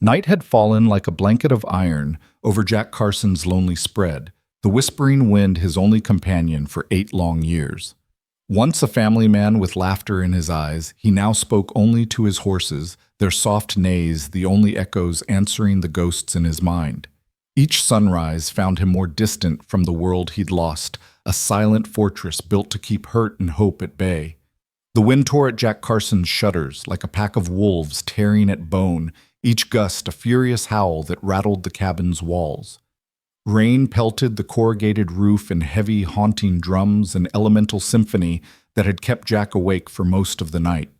Night had fallen like a blanket of iron over Jack Carson's lonely spread, the whispering wind his only companion for 8 long years. Once a family man with laughter in his eyes, he now spoke only to his horses, their soft neighs the only echoes answering the ghosts in his mind. Each sunrise found him more distant from the world he'd lost, a silent fortress built to keep hurt and hope at bay. The wind tore at Jack Carson's shutters like a pack of wolves tearing at bone, each gust a furious howl that rattled the cabin's walls. Rain pelted the corrugated roof in heavy, haunting drums, an elemental symphony that had kept Jack awake for most of the night.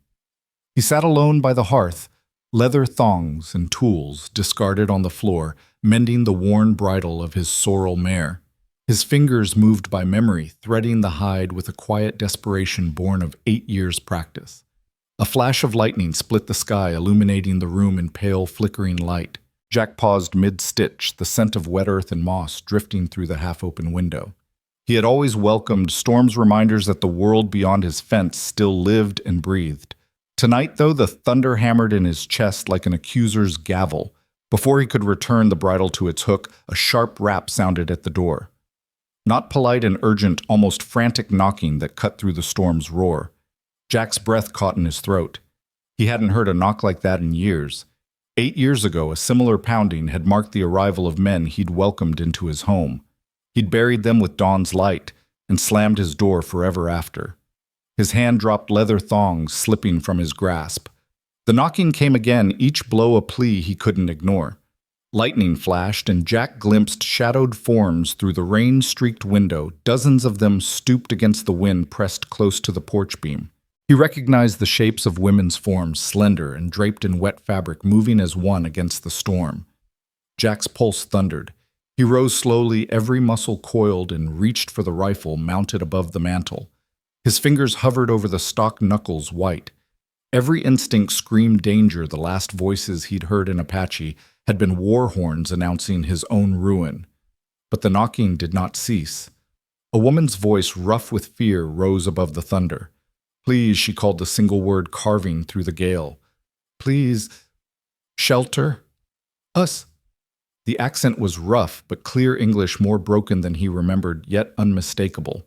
He sat alone by the hearth, leather thongs and tools discarded on the floor, mending the worn bridle of his sorrel mare. His fingers moved by memory, threading the hide with a quiet desperation born of 8 years' practice. A flash of lightning split the sky, illuminating the room in pale, flickering light. Jack paused mid-stitch, the scent of wet earth and moss drifting through the half-open window. He had always welcomed storms' reminders that the world beyond his fence still lived and breathed. Tonight, though, the thunder hammered in his chest like an accuser's gavel. Before he could return the bridle to its hook, a sharp rap sounded at the door. Not polite and urgent, almost frantic knocking that cut through the storm's roar. Jack's breath caught in his throat. He hadn't heard a knock like that in years. 8 years ago, a similar pounding had marked the arrival of men he'd welcomed into his home. He'd buried them with dawn's light and slammed his door forever after. His hand dropped leather thongs slipping from his grasp. The knocking came again, each blow a plea he couldn't ignore. Lightning flashed, and Jack glimpsed shadowed forms through the rain-streaked window, dozens of them stooped against the wind pressed close to the porch beam. He recognized the shapes of women's forms, slender and draped in wet fabric, moving as one against the storm. Jack's pulse thundered. He rose slowly, every muscle coiled, and reached for the rifle mounted above the mantel. His fingers hovered over the stock knuckles white. Every instinct screamed danger. The last voices he'd heard in Apache had been war horns announcing his own ruin. But the knocking did not cease. A woman's voice, rough with fear, rose above the thunder. "Please," she called the single word carving through the gale. "Please, shelter us." The accent was rough, but clear English, more broken than he remembered, yet unmistakable.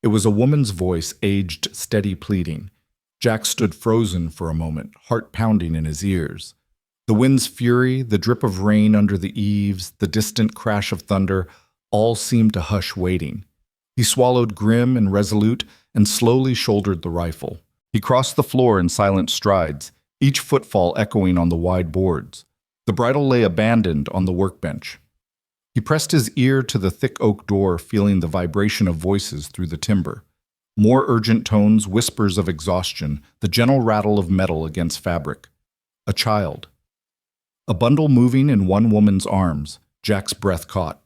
It was a woman's voice, aged, steady pleading. Jack stood frozen for a moment, heart pounding in his ears. The wind's fury, the drip of rain under the eaves, the distant crash of thunder, all seemed to hush waiting. He swallowed grim and resolute and slowly shouldered the rifle. He crossed the floor in silent strides, each footfall echoing on the wide boards. The bridle lay abandoned on the workbench. He pressed his ear to the thick oak door, feeling the vibration of voices through the timber. More urgent tones, whispers of exhaustion, the gentle rattle of metal against fabric. A child. A bundle moving in one woman's arms. Jack's breath caught.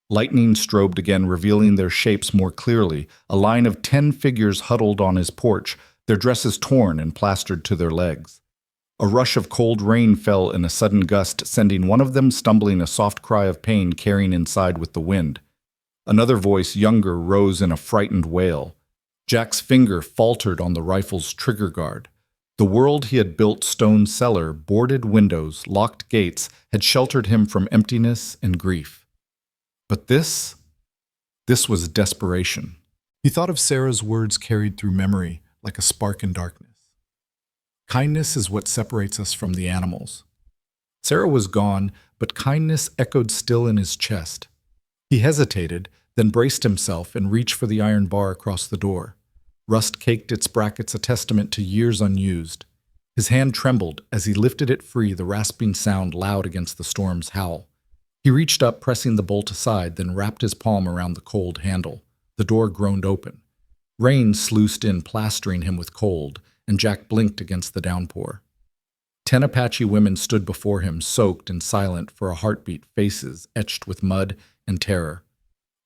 Lightning strobed again, revealing their shapes more clearly, a line of 10 figures huddled on his porch, their dresses torn and plastered to their legs. A rush of cold rain fell in a sudden gust, sending one of them stumbling, a soft cry of pain carrying inside with the wind. Another voice, younger, rose in a frightened wail. Jack's finger faltered on the rifle's trigger guard. The world he had built, stone cellar, boarded windows, locked gates, had sheltered him from emptiness and grief. But this was desperation. He thought of Sarah's words carried through memory like a spark in darkness. Kindness is what separates us from the animals. Sarah was gone, but kindness echoed still in his chest. He hesitated, then braced himself and reached for the iron bar across the door. Rust caked its brackets, a testament to years unused. His hand trembled as he lifted it free, the rasping sound loud against the storm's howl. He reached up, pressing the bolt aside, then wrapped his palm around the cold handle. The door groaned open. Rain sluiced in, plastering him with cold, and Jack blinked against the downpour. 10 Apache women stood before him, soaked and silent for a heartbeat, faces etched with mud and terror.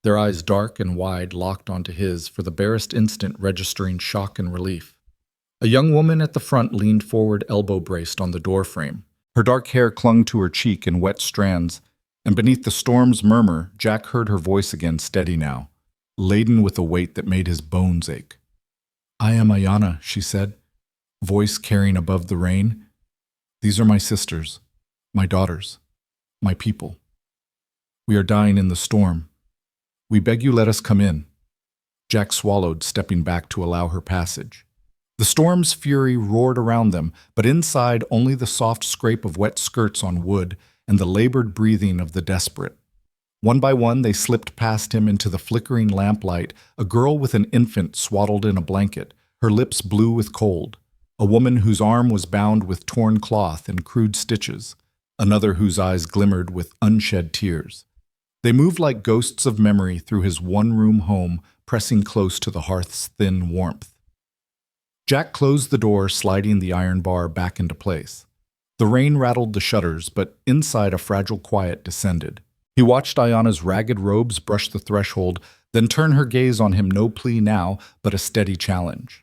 Their eyes dark and wide locked onto his, for the barest instant registering shock and relief. A young woman at the front leaned forward, elbow-braced on the doorframe. Her dark hair clung to her cheek in wet strands, and beneath the storm's murmur, Jack heard her voice again, steady now, laden with a weight that made his bones ache. "I am Ayana," she said, voice carrying above the rain. "These are my sisters. My daughters. My people. We are dying in the storm. We beg you let us come in. Jack swallowed, stepping back to allow her passage. The storm's fury roared around them, but inside only the soft scrape of wet skirts on wood and the labored breathing of the desperate. One by one they slipped past him into the flickering lamplight, a girl with an infant swaddled in a blanket, her lips blue with cold, a woman whose arm was bound with torn cloth and crude stitches, another whose eyes glimmered with unshed tears. They moved like ghosts of memory through his one-room home, pressing close to the hearth's thin warmth. Jack closed the door, sliding the iron bar back into place. The rain rattled the shutters, but inside a fragile quiet descended. He watched Ayana's ragged robes brush the threshold, then turn her gaze on him, no plea now, but a steady challenge.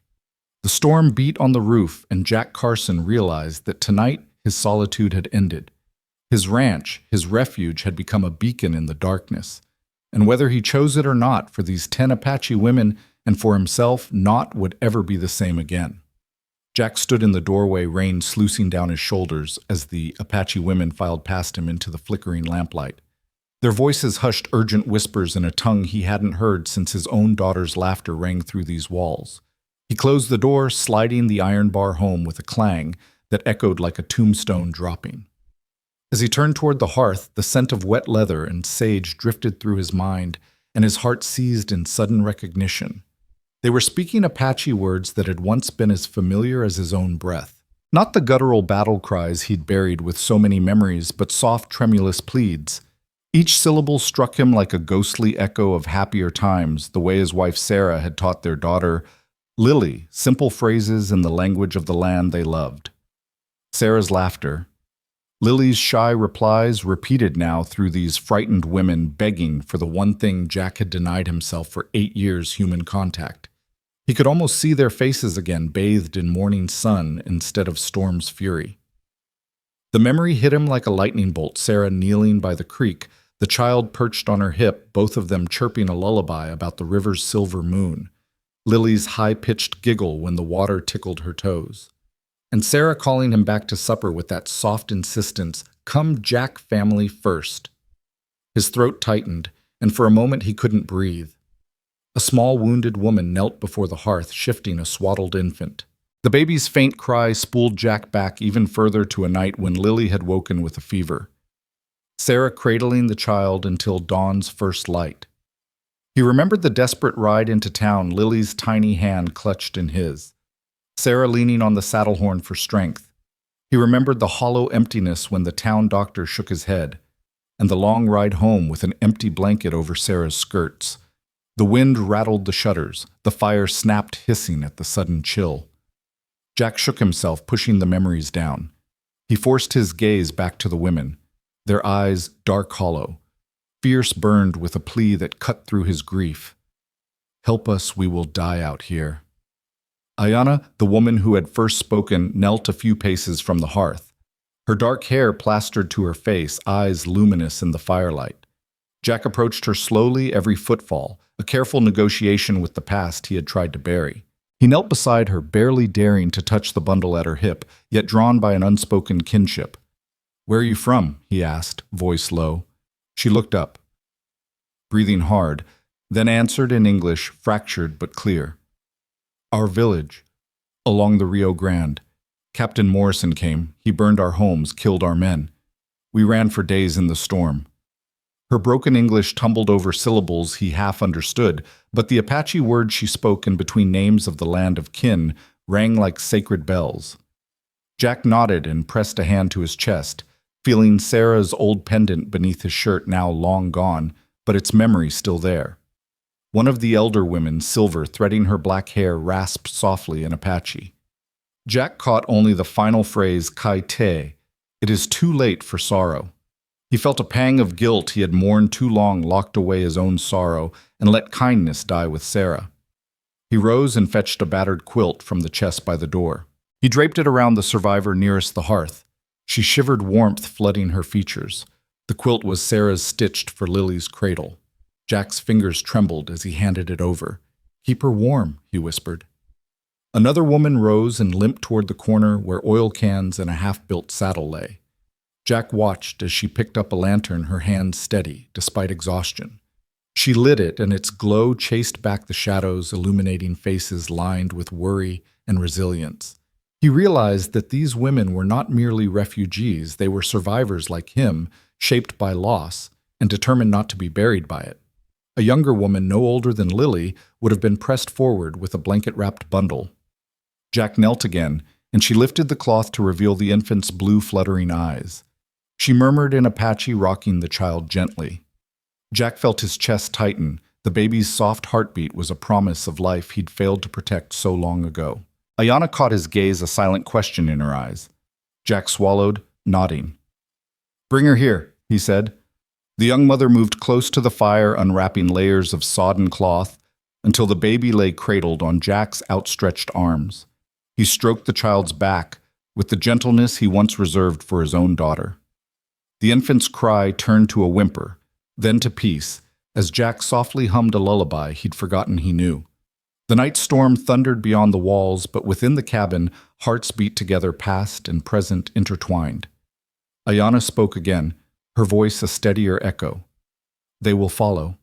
The storm beat on the roof, and Jack Carson realized that tonight his solitude had ended. His ranch, his refuge, had become a beacon in the darkness. And whether he chose it or not, for these 10 Apache women and for himself, naught would ever be the same again. Jack stood in the doorway, rain sluicing down his shoulders as the Apache women filed past him into the flickering lamplight. Their voices hushed urgent whispers in a tongue he hadn't heard since his own daughter's laughter rang through these walls. He closed the door, sliding the iron bar home with a clang that echoed like a tombstone dropping. As he turned toward the hearth, the scent of wet leather and sage drifted through his mind, and his heart seized in sudden recognition. They were speaking Apache words that had once been as familiar as his own breath. Not the guttural battle cries he'd buried with so many memories, but soft, tremulous pleads. Each syllable struck him like a ghostly echo of happier times, the way his wife Sarah had taught their daughter Lily simple phrases in the language of the land they loved. Sarah's laughter, Lily's shy replies repeated now through these frightened women begging for the one thing Jack had denied himself for 8 years: human contact. He could almost see their faces again, bathed in morning sun instead of storm's fury. The memory hit him like a lightning bolt, Sarah kneeling by the creek, the child perched on her hip, both of them chirping a lullaby about the river's silver moon, Lily's high-pitched giggle when the water tickled her toes. And Sarah calling him back to supper with that soft insistence, "Come, Jack family first." His throat tightened, and for a moment he couldn't breathe. A small wounded woman knelt before the hearth, shifting a swaddled infant. The baby's faint cry spooled Jack back even further to a night when Lily had woken with a fever. Sarah cradling the child until dawn's first light. He remembered the desperate ride into town, Lily's tiny hand clutched in his. Sarah leaning on the saddle horn for strength. He remembered the hollow emptiness when the town doctor shook his head, and the long ride home with an empty blanket over Sarah's skirts. The wind rattled the shutters, the fire snapped hissing at the sudden chill. Jack shook himself, pushing the memories down. He forced his gaze back to the women, their eyes dark hollow, fierce burned with a plea that cut through his grief. "Help us, we will die out here." Ayana, the woman who had first spoken, knelt a few paces from the hearth, her dark hair plastered to her face, eyes luminous in the firelight. Jack approached her slowly, every footfall, a careful negotiation with the past he had tried to bury. He knelt beside her, barely daring to touch the bundle at her hip, yet drawn by an unspoken kinship. "Where are you from?" he asked, voice low. She looked up, breathing hard, then answered in English, fractured but clear. "Our village, along the Rio Grande. Captain Morrison came. He burned our homes, killed our men. We ran for days in the storm." Her broken English tumbled over syllables he half understood, but the Apache words she spoke in between names of the land of kin rang like sacred bells. Jack nodded and pressed a hand to his chest, feeling Sarah's old pendant beneath his shirt, now long gone, but its memory still there. One of the elder women, Silver, threading her black hair, rasped softly in Apache. Jack caught only the final phrase, "Kai te." It is too late for sorrow. He felt a pang of guilt. He had mourned too long, locked away his own sorrow, and let kindness die with Sarah. He rose and fetched a battered quilt from the chest by the door. He draped it around the survivor nearest the hearth. She shivered, warmth flooding her features. The quilt was Sarah's, stitched for Lily's cradle. Jack's fingers trembled as he handed it over. "Keep her warm," he whispered. Another woman rose and limped toward the corner where oil cans and a half-built saddle lay. Jack watched as she picked up a lantern, her hands steady, despite exhaustion. She lit it, and its glow chased back the shadows, illuminating faces lined with worry and resilience. He realized that these women were not merely refugees, they were survivors like him, shaped by loss, and determined not to be buried by it. A younger woman, no older than Lily, would have been pressed forward with a blanket-wrapped bundle. Jack knelt again, and she lifted the cloth to reveal the infant's blue, fluttering eyes. She murmured in Apache, rocking the child gently. Jack felt his chest tighten. The baby's soft heartbeat was a promise of life he'd failed to protect so long ago. Ayana caught his gaze, a silent question in her eyes. Jack swallowed, nodding. "Bring her here," he said. The young mother moved close to the fire, unwrapping layers of sodden cloth, until the baby lay cradled on Jack's outstretched arms. He stroked the child's back with the gentleness he once reserved for his own daughter. The infant's cry turned to a whimper, then to peace, as Jack softly hummed a lullaby he'd forgotten he knew. The night storm thundered beyond the walls, but within the cabin, hearts beat together, past and present intertwined. Ayana spoke again, her voice a steadier echo. "They will follow.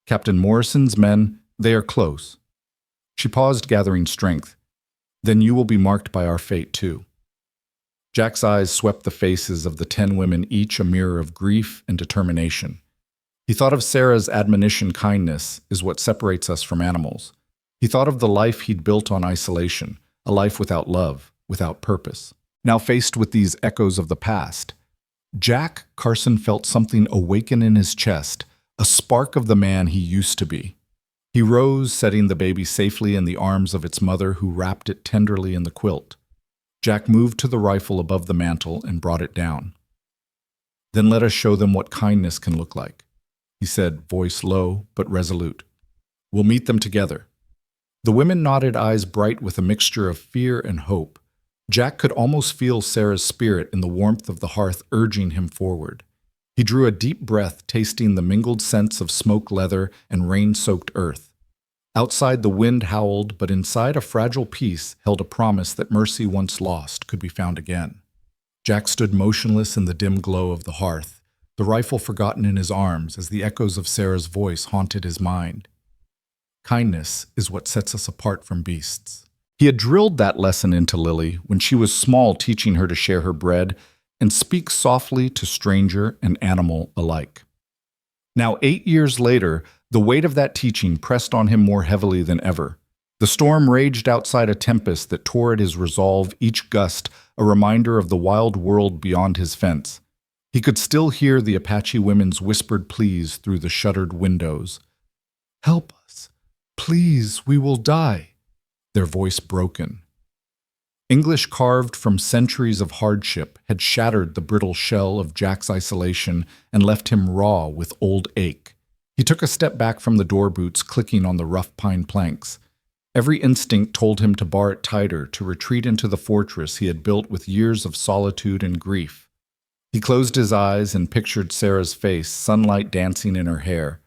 Captain Morrison's men, they are close." She paused, gathering strength. "Then you will be marked by our fate, too." Jack's eyes swept the faces of the 10 women, each a mirror of grief and determination. He thought of Sarah's admonition, kindness is what separates us from animals. He thought of the life he'd built on isolation, a life without love, without purpose. Now faced with these echoes of the past, Jack Carson felt something awaken in his chest, a spark of the man he used to be. He rose, setting the baby safely in the arms of its mother, who wrapped it tenderly in the quilt. Jack moved to the rifle above the mantel and brought it down. "Then let us show them what kindness can look like," he said, voice low but resolute. "We'll meet them together." The women nodded, eyes bright with a mixture of fear and hope. Jack could almost feel Sarah's spirit in the warmth of the hearth urging him forward. He drew a deep breath, tasting the mingled scents of smoked leather and rain-soaked earth. Outside, the wind howled, but inside, a fragile peace held a promise that mercy once lost could be found again. Jack stood motionless in the dim glow of the hearth, the rifle forgotten in his arms as the echoes of Sarah's voice haunted his mind. Kindness is what sets us apart from beasts. He had drilled that lesson into Lily when she was small, teaching her to share her bread and speak softly to stranger and animal alike. Now, 8 years later, the weight of that teaching pressed on him more heavily than ever. The storm raged outside, a tempest that tore at his resolve, each gust a reminder of the wild world beyond his fence. He could still hear the Apache women's whispered pleas through the shuttered windows. "Help us. Please, we will die," their voice broken. English carved from centuries of hardship had shattered the brittle shell of Jack's isolation and left him raw with old ache. He took a step back from the door boots, clicking on the rough pine planks. Every instinct told him to bar it tighter, to retreat into the fortress he had built with years of solitude and grief. He closed his eyes and pictured Sarah's face, sunlight dancing in her hair,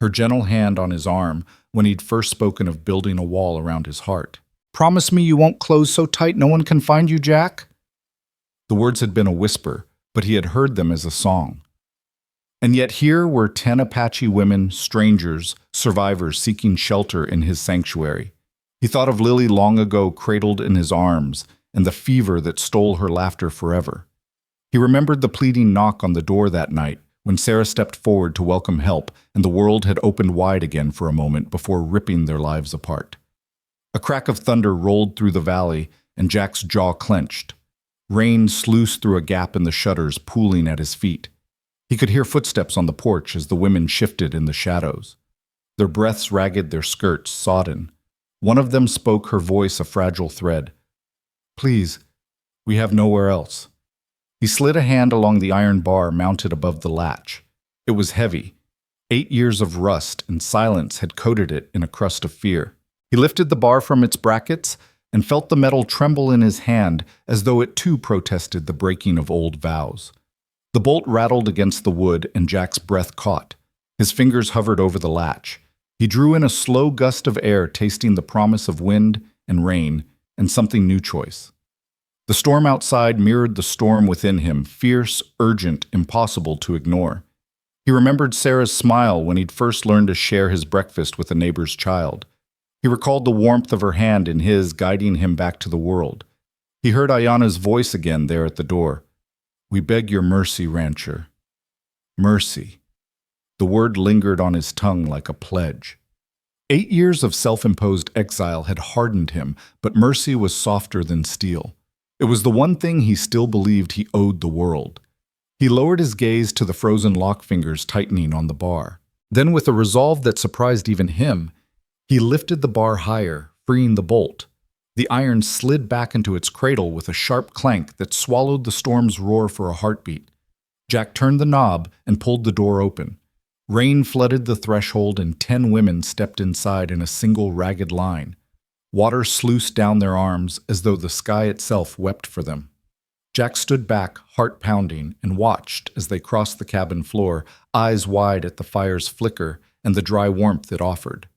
her gentle hand on his arm when he'd first spoken of building a wall around his heart. "Promise me you won't close so tight no one can find you, Jack?" The words had been a whisper, but he had heard them as a song. And yet here were 10 Apache women, strangers, survivors seeking shelter in his sanctuary. He thought of Lily long ago, cradled in his arms, and the fever that stole her laughter forever. He remembered the pleading knock on the door that night, when Sarah stepped forward to welcome help, and the world had opened wide again for a moment before ripping their lives apart. A crack of thunder rolled through the valley, and Jack's jaw clenched. Rain sluiced through a gap in the shutters, pooling at his feet. He could hear footsteps on the porch as the women shifted in the shadows. Their breaths ragged, their skirts sodden. One of them spoke, her voice a fragile thread. "Please, we have nowhere else." He slid a hand along the iron bar mounted above the latch. It was heavy. 8 years of rust and silence had coated it in a crust of fear. He lifted the bar from its brackets and felt the metal tremble in his hand as though it too protested the breaking of old vows. The bolt rattled against the wood and Jack's breath caught. His fingers hovered over the latch. He drew in a slow gust of air, tasting the promise of wind and rain and something new choice. The storm outside mirrored the storm within him, fierce, urgent, impossible to ignore. He remembered Sarah's smile when he'd first learned to share his breakfast with a neighbor's child. He recalled the warmth of her hand in his, guiding him back to the world. He heard Ayana's voice again there at the door. "We beg your mercy, rancher." Mercy. The word lingered on his tongue like a pledge. 8 years of self-imposed exile had hardened him, but mercy was softer than steel. It was the one thing he still believed he owed the world. He lowered his gaze to the frozen lock fingers tightening on the bar. Then, with a resolve that surprised even him, he lifted the bar higher, freeing the bolt. The iron slid back into its cradle with a sharp clank that swallowed the storm's roar for a heartbeat. Jack turned the knob and pulled the door open. Rain flooded the threshold and 10 women stepped inside in a single ragged line. Water sluiced down their arms as though the sky itself wept for them. Jack stood back, heart pounding, and watched as they crossed the cabin floor, eyes wide at the fire's flicker and the dry warmth it offered.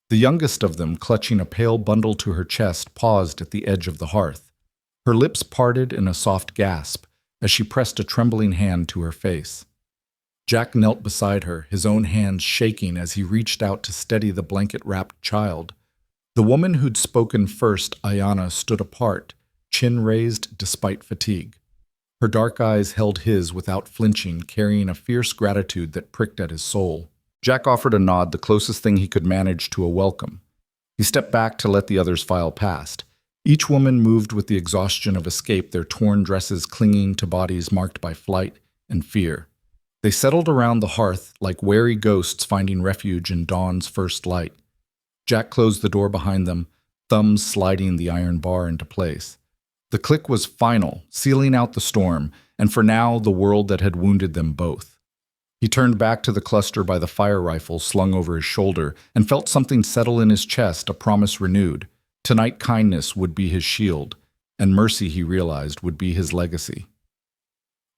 The youngest of them, clutching a pale bundle to her chest, paused at the edge of the hearth. Her lips parted in a soft gasp as she pressed a trembling hand to her face. Jack knelt beside her, his own hands shaking as he reached out to steady the blanket-wrapped child. The woman who'd spoken first, Ayana, stood apart, chin raised despite fatigue. Her dark eyes held his without flinching, carrying a fierce gratitude that pricked at his soul. Jack offered a nod, the closest thing he could manage to a welcome. He stepped back to let the others file past. Each woman moved with the exhaustion of escape, their torn dresses clinging to bodies marked by flight and fear. They settled around the hearth like wary ghosts finding refuge in dawn's first light. Jack closed the door behind them, thumbs sliding the iron bar into place. The click was final, sealing out the storm, and for now the world that had wounded them both. He turned back to the cluster by the fire rifle slung over his shoulder and felt something settle in his chest, a promise renewed. Tonight kindness would be his shield, and mercy, he realized, would be his legacy.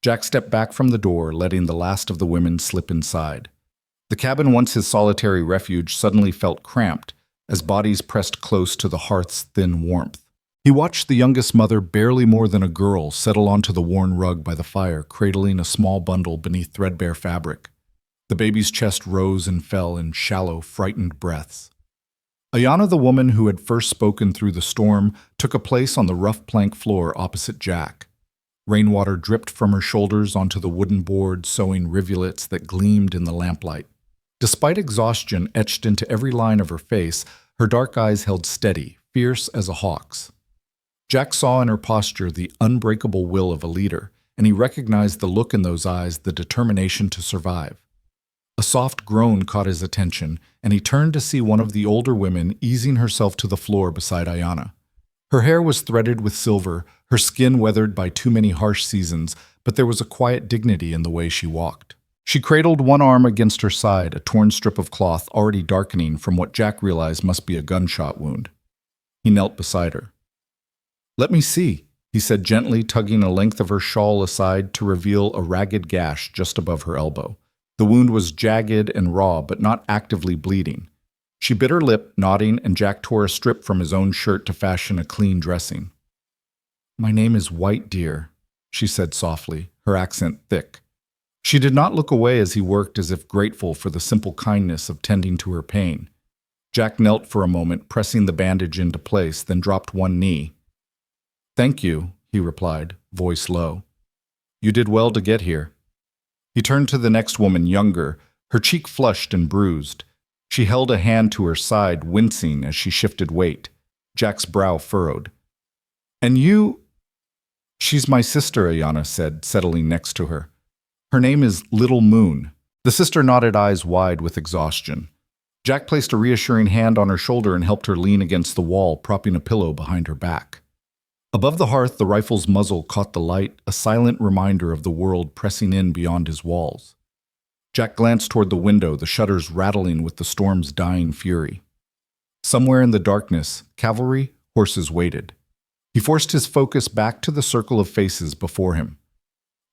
Jack stepped back from the door, letting the last of the women slip inside. The cabin, once his solitary refuge, suddenly felt cramped as bodies pressed close to the hearth's thin warmth. He watched the youngest mother, barely more than a girl, settle onto the worn rug by the fire, cradling a small bundle beneath threadbare fabric. The baby's chest rose and fell in shallow, frightened breaths. Ayana, the woman who had first spoken through the storm, took a place on the rough plank floor opposite Jack. Rainwater dripped from her shoulders onto the wooden board, sowing rivulets that gleamed in the lamplight. Despite exhaustion etched into every line of her face, her dark eyes held steady, fierce as a hawk's. Jack saw in her posture the unbreakable will of a leader, and he recognized the look in those eyes, the determination to survive. A soft groan caught his attention, and he turned to see one of the older women easing herself to the floor beside Ayana. Her hair was threaded with silver, her skin weathered by too many harsh seasons, but there was a quiet dignity in the way she walked. She cradled one arm against her side, a torn strip of cloth already darkening from what Jack realized must be a gunshot wound. He knelt beside her. "Let me see," he said gently, tugging a length of her shawl aside to reveal a ragged gash just above her elbow. The wound was jagged and raw, but not actively bleeding. She bit her lip, nodding, and Jack tore a strip from his own shirt to fashion a clean dressing. "My name is White Deer," she said softly, her accent thick. She did not look away as he worked, as if grateful for the simple kindness of tending to her pain. Jack knelt for a moment, pressing the bandage into place, then dropped one knee. "Thank you," he replied, voice low. "You did well to get here." He turned to the next woman, younger, her cheek flushed and bruised. She held a hand to her side, wincing as she shifted weight. Jack's brow furrowed. "And you—" "She's my sister," Ayana said, settling next to her. "Her name is Little Moon." The sister nodded, eyes wide with exhaustion. Jack placed a reassuring hand on her shoulder and helped her lean against the wall, propping a pillow behind her back. Above the hearth, the rifle's muzzle caught the light, a silent reminder of the world pressing in beyond his walls. Jack glanced toward the window, the shutters rattling with the storm's dying fury. Somewhere in the darkness, cavalry, horses waited. He forced his focus back to the circle of faces before him.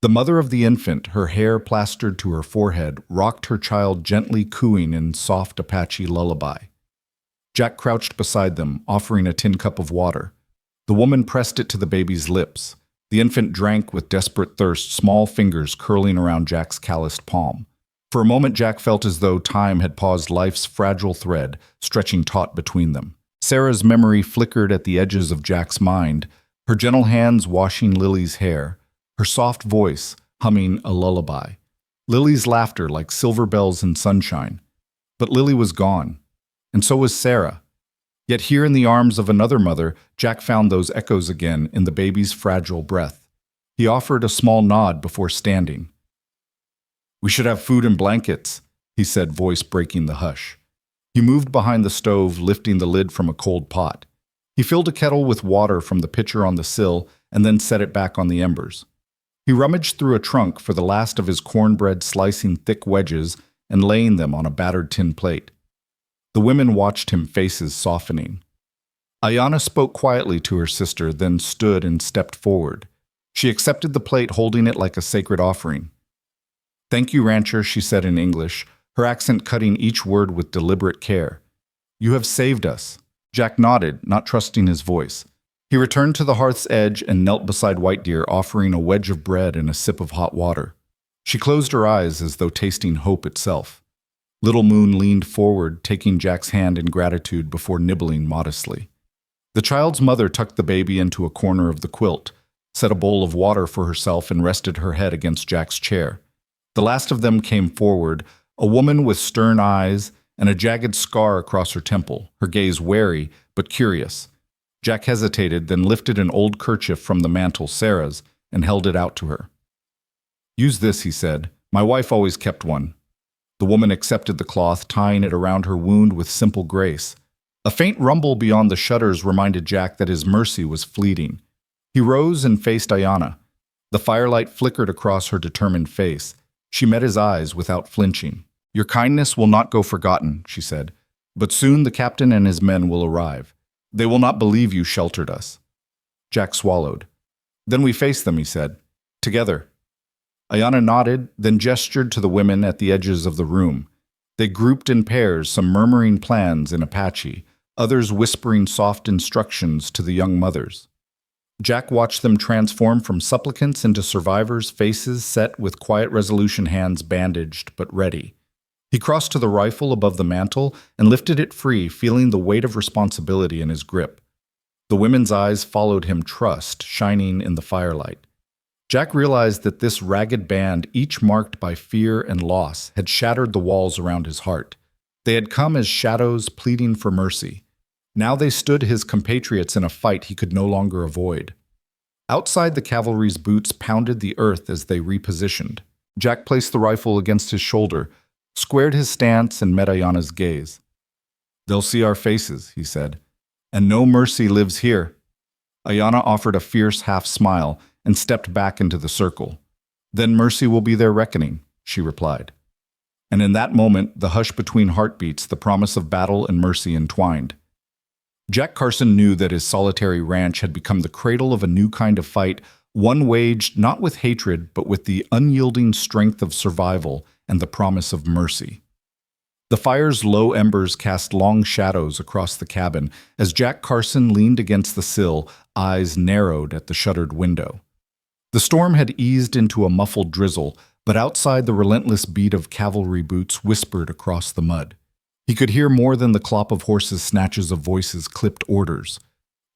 The mother of the infant, her hair plastered to her forehead, rocked her child gently, cooing in soft Apache lullaby. Jack crouched beside them, offering a tin cup of water. The woman pressed it to the baby's lips. The infant drank with desperate thirst, small fingers curling around Jack's calloused palm. For a moment, Jack felt as though time had paused life's fragile thread, stretching taut between them. Sarah's memory flickered at the edges of Jack's mind, her gentle hands washing Lily's hair, her soft voice humming a lullaby. Lily's laughter like silver bells in sunshine. But Lily was gone, and so was Sarah. Yet here in the arms of another mother, Jack found those echoes again in the baby's fragile breath. He offered a small nod before standing. "We should have food and blankets," he said, voice breaking the hush. He moved behind the stove, lifting the lid from a cold pot. He filled a kettle with water from the pitcher on the sill and then set it back on the embers. He rummaged through a trunk for the last of his cornbread, slicing thick wedges and laying them on a battered tin plate. The women watched him, faces softening. Ayanna spoke quietly to her sister, then stood and stepped forward. She accepted the plate, holding it like a sacred offering. "Thank you, rancher," she said in English, her accent cutting each word with deliberate care. "You have saved us." Jack nodded, not trusting his voice. He returned to the hearth's edge and knelt beside White Deer, offering a wedge of bread and a sip of hot water. She closed her eyes as though tasting hope itself. Little Moon leaned forward, taking Jack's hand in gratitude before nibbling modestly. The child's mother tucked the baby into a corner of the quilt, set a bowl of water for herself, and rested her head against Jack's chair. The last of them came forward, a woman with stern eyes and a jagged scar across her temple, her gaze wary but curious. Jack hesitated, then lifted an old kerchief from the mantel, Sarah's, and held it out to her. "Use this," he said. "My wife always kept one." The woman accepted the cloth, tying it around her wound with simple grace. A faint rumble beyond the shutters reminded Jack that his mercy was fleeting. He rose and faced Ayanna. The firelight flickered across her determined face. She met his eyes without flinching. "Your kindness will not go forgotten," she said, "but soon the captain and his men will arrive. They will not believe you sheltered us." Jack swallowed. "Then we face them," he said. "Together." Ayanna nodded, then gestured to the women at the edges of the room. They grouped in pairs, some murmuring plans in Apache, others whispering soft instructions to the young mothers. Jack watched them transform from supplicants into survivors, faces set with quiet resolution, hands bandaged but ready. He crossed to the rifle above the mantel and lifted it free, feeling the weight of responsibility in his grip. The women's eyes followed him, trust shining in the firelight. Jack realized that this ragged band, each marked by fear and loss, had shattered the walls around his heart. They had come as shadows pleading for mercy. Now they stood his compatriots in a fight he could no longer avoid. Outside, the cavalry's boots pounded the earth as they repositioned. Jack placed the rifle against his shoulder, squared his stance, and met Ayanna's gaze. "They'll see our faces," he said, "and no mercy lives here." Ayanna offered a fierce half-smile and stepped back into the circle. "Then mercy will be their reckoning," she replied. And in that moment, the hush between heartbeats, the promise of battle and mercy entwined. Jack Carson knew that his solitary ranch had become the cradle of a new kind of fight, one waged not with hatred, but with the unyielding strength of survival and the promise of mercy. The fire's low embers cast long shadows across the cabin as Jack Carson leaned against the sill, eyes narrowed at the shuttered window. The storm had eased into a muffled drizzle, but outside the relentless beat of cavalry boots whispered across the mud. He could hear more than the clop of horses, snatches of voices, clipped orders.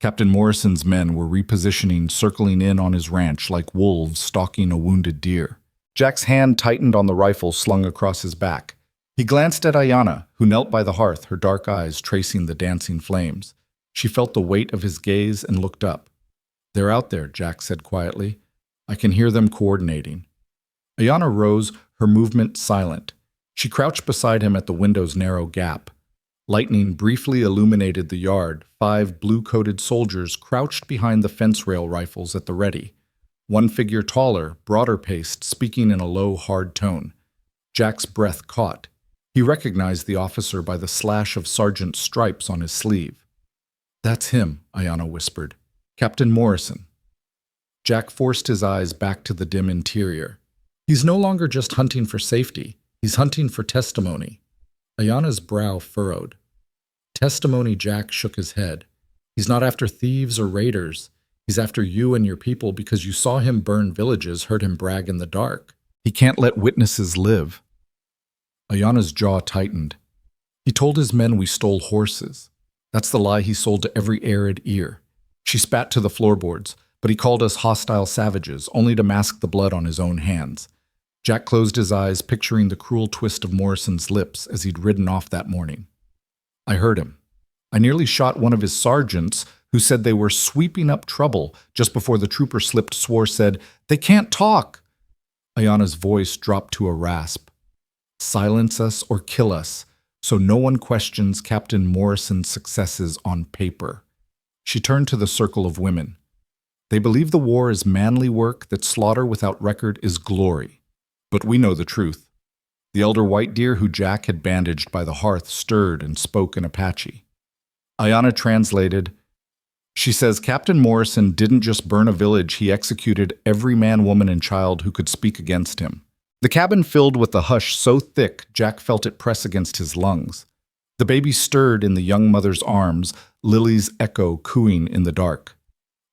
Captain Morrison's men were repositioning, circling in on his ranch like wolves stalking a wounded deer. Jack's hand tightened on the rifle slung across his back. He glanced at Ayanna, who knelt by the hearth, her dark eyes tracing the dancing flames. She felt the weight of his gaze and looked up. "They're out there," Jack said quietly. "I can hear them coordinating." Ayanna rose, her movement silent. She crouched beside him at the window's narrow gap. Lightning briefly illuminated the yard. 5 blue-coated soldiers crouched behind the fence rail, rifles at the ready. One figure taller, broader-paced, speaking in a low, hard tone. Jack's breath caught. He recognized the officer by the slash of sergeant's stripes on his sleeve. "That's him," Ayanna whispered. "Captain Morrison." Jack forced his eyes back to the dim interior. He's no longer just hunting for safety. He's hunting for testimony. Ayanna's brow furrowed. "Testimony," Jack shook his head. He's not after thieves or raiders. He's after you and your people because you saw him burn villages, heard him brag in the dark. He can't let witnesses live. Ayana's jaw tightened. He told his men we stole horses. That's the lie he sold to every arid ear. She spat to the floorboards, but he called us hostile savages, only to mask the blood on his own hands. Jack closed his eyes, picturing the cruel twist of Morrison's lips as he'd ridden off that morning. I heard him. I nearly shot one of his sergeants who said they were sweeping up trouble just before the trooper slipped swore said, "They can't talk." Ayana's voice dropped to a rasp. Silence us or kill us, so no one questions Captain Morrison's successes on paper. She turned to the circle of women. They believe the war is manly work, that slaughter without record is glory. But we know the truth. The elder white deer who Jack had bandaged by the hearth stirred and spoke in Apache. Ayana translated. She says Captain Morrison didn't just burn a village, he executed every man, woman, and child who could speak against him. The cabin filled with a hush so thick Jack felt it press against his lungs. The baby stirred in the young mother's arms, Lily's echo cooing in the dark.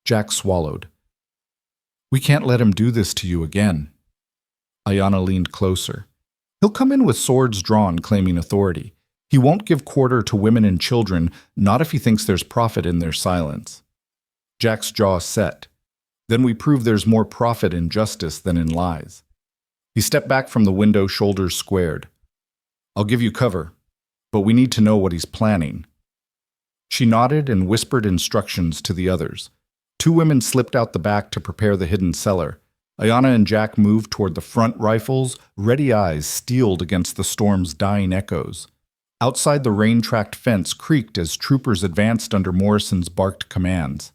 Jack swallowed. We can't let him do this to you again. Ayana leaned closer. He'll come in with swords drawn, claiming authority. He won't give quarter to women and children, not if he thinks there's profit in their silence. Jack's jaw set. Then we prove there's more profit in justice than in lies. He stepped back from the window, shoulders squared. I'll give you cover, but we need to know what he's planning. She nodded and whispered instructions to the others. Two women slipped out the back to prepare the hidden cellar. Ayana and Jack moved toward the front, rifles, ready eyes steeled against the storm's dying echoes. Outside, the rain-tracked fence creaked as troopers advanced under Morrison's barked commands.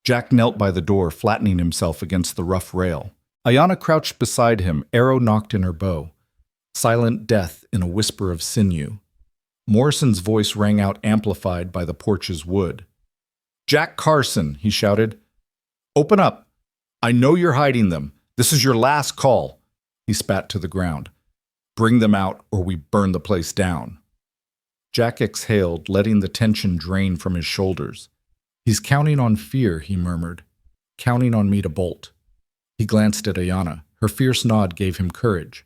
Jack knelt by the door, flattening himself against the rough rail. Ayana crouched beside him, arrow nocked in her bow. Silent death in a whisper of sinew. Morrison's voice rang out, amplified by the porch's wood. Jack Carson, he shouted. Open up. I know you're hiding them. This is your last call. He spat to the ground. Bring them out or we burn the place down. Jack exhaled, letting the tension drain from his shoulders. He's counting on fear, he murmured. Counting on me to bolt. He glanced at Ayana. Her fierce nod gave him courage.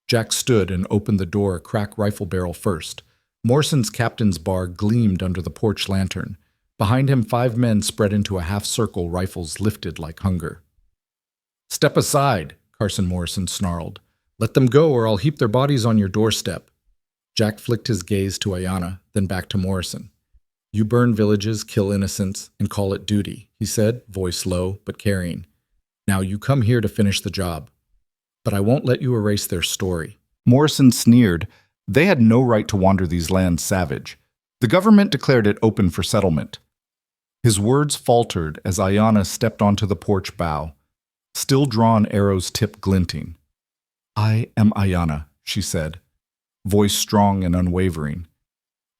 Jack stood and opened the door, crack rifle barrel first. Morrison's captain's bar gleamed under the porch lantern. Behind him, 5 men spread into a half-circle, rifles lifted like hunger. Step aside, Carson Morrison snarled. Let them go or I'll heap their bodies on your doorstep. Jack flicked his gaze to Ayana, then back to Morrison. You burn villages, kill innocents, and call it duty, he said, voice low but carrying. Now you come here to finish the job. But I won't let you erase their story. Morrison sneered. They had no right to wander these lands savage. The government declared it open for settlement. His words faltered as Ayana stepped onto the porch bow, still drawn arrow's tip glinting. I am Ayana, she said, voice strong and unwavering.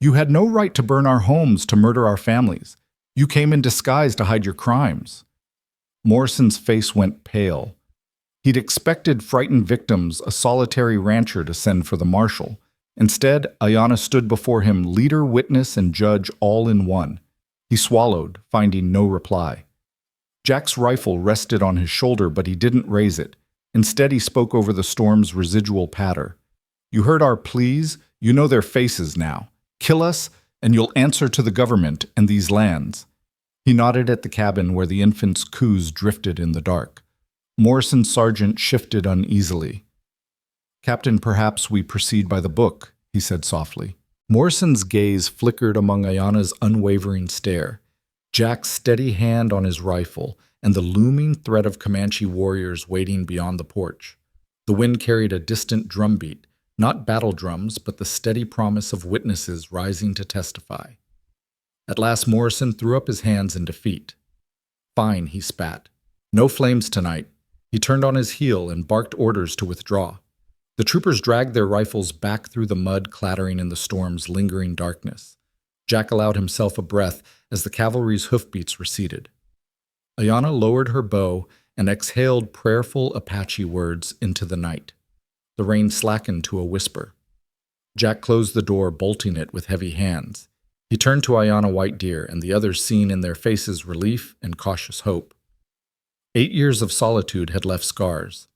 You had no right to burn our homes, to murder our families. You came in disguise to hide your crimes. Morrison's face went pale. He'd expected frightened victims, a solitary rancher, to send for the marshal. Instead, Ayana stood before him, leader, witness, and judge all in one. He swallowed, finding no reply. Jack's rifle rested on his shoulder, but he didn't raise it. Instead, he spoke over the storm's residual patter. You heard our pleas, you know their faces now. Kill us, and you'll answer to the government and these lands. He nodded at the cabin where the infant's coos drifted in the dark. Morrison's sergeant shifted uneasily. Captain, perhaps we proceed by the book, he said softly. Morrison's gaze flickered among Ayana's unwavering stare, Jack's steady hand on his rifle, and the looming threat of Comanche warriors waiting beyond the porch. The wind carried a distant drumbeat, not battle drums, but the steady promise of witnesses rising to testify. At last Morrison threw up his hands in defeat. Fine, he spat. No flames tonight. He turned on his heel and barked orders to withdraw. The troopers dragged their rifles back through the mud clattering in the storm's lingering darkness. Jack allowed himself a breath as the cavalry's hoofbeats receded. Ayana lowered her bow and exhaled prayerful Apache words into the night. The rain slackened to a whisper. Jack closed the door, bolting it with heavy hands. He turned to Ayanna White Deer and the others, seen in their faces relief and cautious hope. 8 years of solitude had left scars.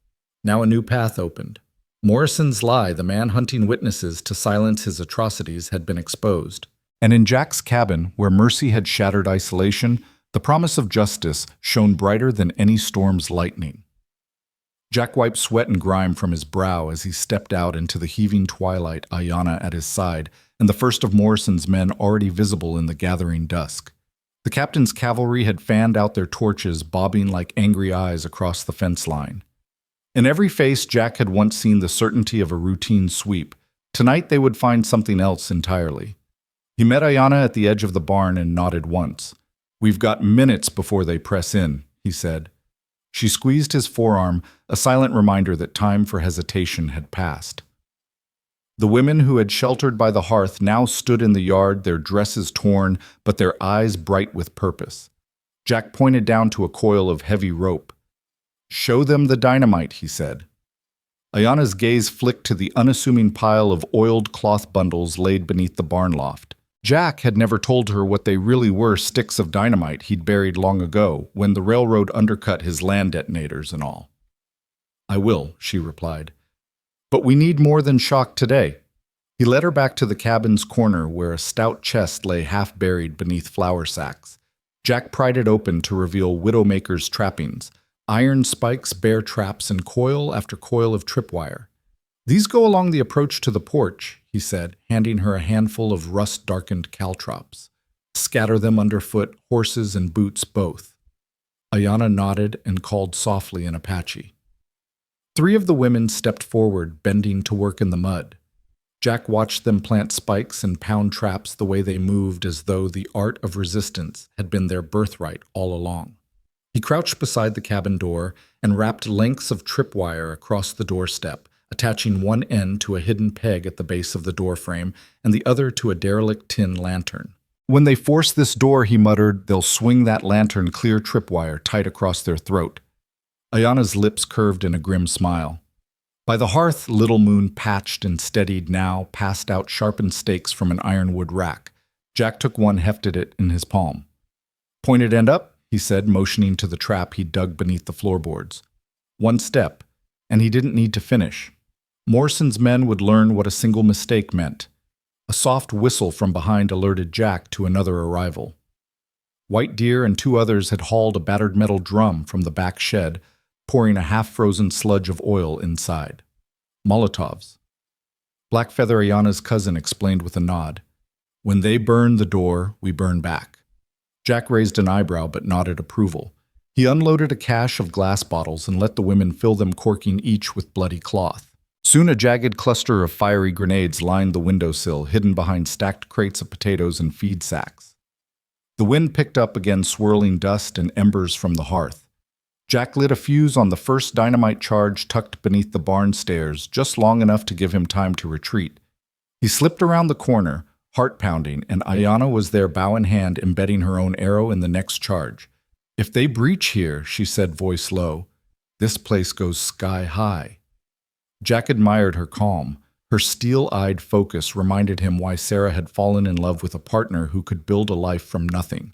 Now a new path opened. Morrison's lie, the man hunting witnesses to silence his atrocities, had been exposed. And in Jack's cabin, where mercy had shattered isolation, the promise of justice shone brighter than any storm's lightning. Jack wiped sweat and grime from his brow as he stepped out into the heaving twilight, Ayanna at his side, and the first of Morrison's men already visible in the gathering dusk. The captain's cavalry had fanned out their torches, bobbing like angry eyes across the fence line. In every face, Jack had once seen the certainty of a routine sweep. Tonight they would find something else entirely. He met Ayanna at the edge of the barn and nodded once. "We've got minutes before they press in," he said. She squeezed his forearm, a silent reminder that time for hesitation had passed. The women who had sheltered by the hearth now stood in the yard, their dresses torn, but their eyes bright with purpose. Jack pointed down to a coil of heavy rope. "Show them the dynamite," he said. Ayanna's gaze flicked to the unassuming pile of oiled cloth bundles laid beneath the barn loft. Jack had never told her what they really were, sticks of dynamite he'd buried long ago, when the railroad undercut his land detonators and all. "I will," she replied. "But we need more than shock today." He led her back to the cabin's corner where a stout chest lay half-buried beneath flour sacks. Jack pried it open to reveal Widowmaker's trappings, iron spikes, bear traps, and coil after coil of tripwire. "These go along the approach to the porch," he said, handing her a handful of rust-darkened caltrops. "Scatter them underfoot, horses and boots both." Ayanna nodded and called softly in Apache. 3 of the women stepped forward, bending to work in the mud. Jack watched them plant spikes and pound traps the way they moved, as though the art of resistance had been their birthright all along. He crouched beside the cabin door and wrapped lengths of tripwire across the doorstep, attaching one end to a hidden peg at the base of the doorframe and the other to a derelict tin lantern. "When they force this door," he muttered, "they'll swing that lantern clear tripwire tight across their throat." Ayanna's lips curved in a grim smile. By the hearth, Little Moon patched and steadied now, passed out sharpened stakes from an ironwood rack. Jack took one, hefted it in his palm. "Pointed end up," he said, motioning to the trap he dug beneath the floorboards. One step, and he didn't need to finish. Morrison's men would learn what a single mistake meant. A soft whistle from behind alerted Jack to another arrival. White Deer and 2 others had hauled a battered metal drum from the back shed, pouring a half-frozen sludge of oil inside. Molotovs. Blackfeather, Ayanna's cousin, explained with a nod. "When they burn the door, we burn back." Jack raised an eyebrow but nodded approval. He unloaded a cache of glass bottles and let the women fill them, corking each with bloody cloth. Soon a jagged cluster of fiery grenades lined the windowsill, hidden behind stacked crates of potatoes and feed sacks. The wind picked up again, swirling dust and embers from the hearth. Jack lit a fuse on the first dynamite charge tucked beneath the barn stairs, just long enough to give him time to retreat. He slipped around the corner, heart pounding, and Ayanna was there, bow in hand, embedding her own arrow in the next charge. "If they breach here," she said, voice low, "this place goes sky high." Jack admired her calm. Her steel-eyed focus reminded him why Sarah had fallen in love with a partner who could build a life from nothing.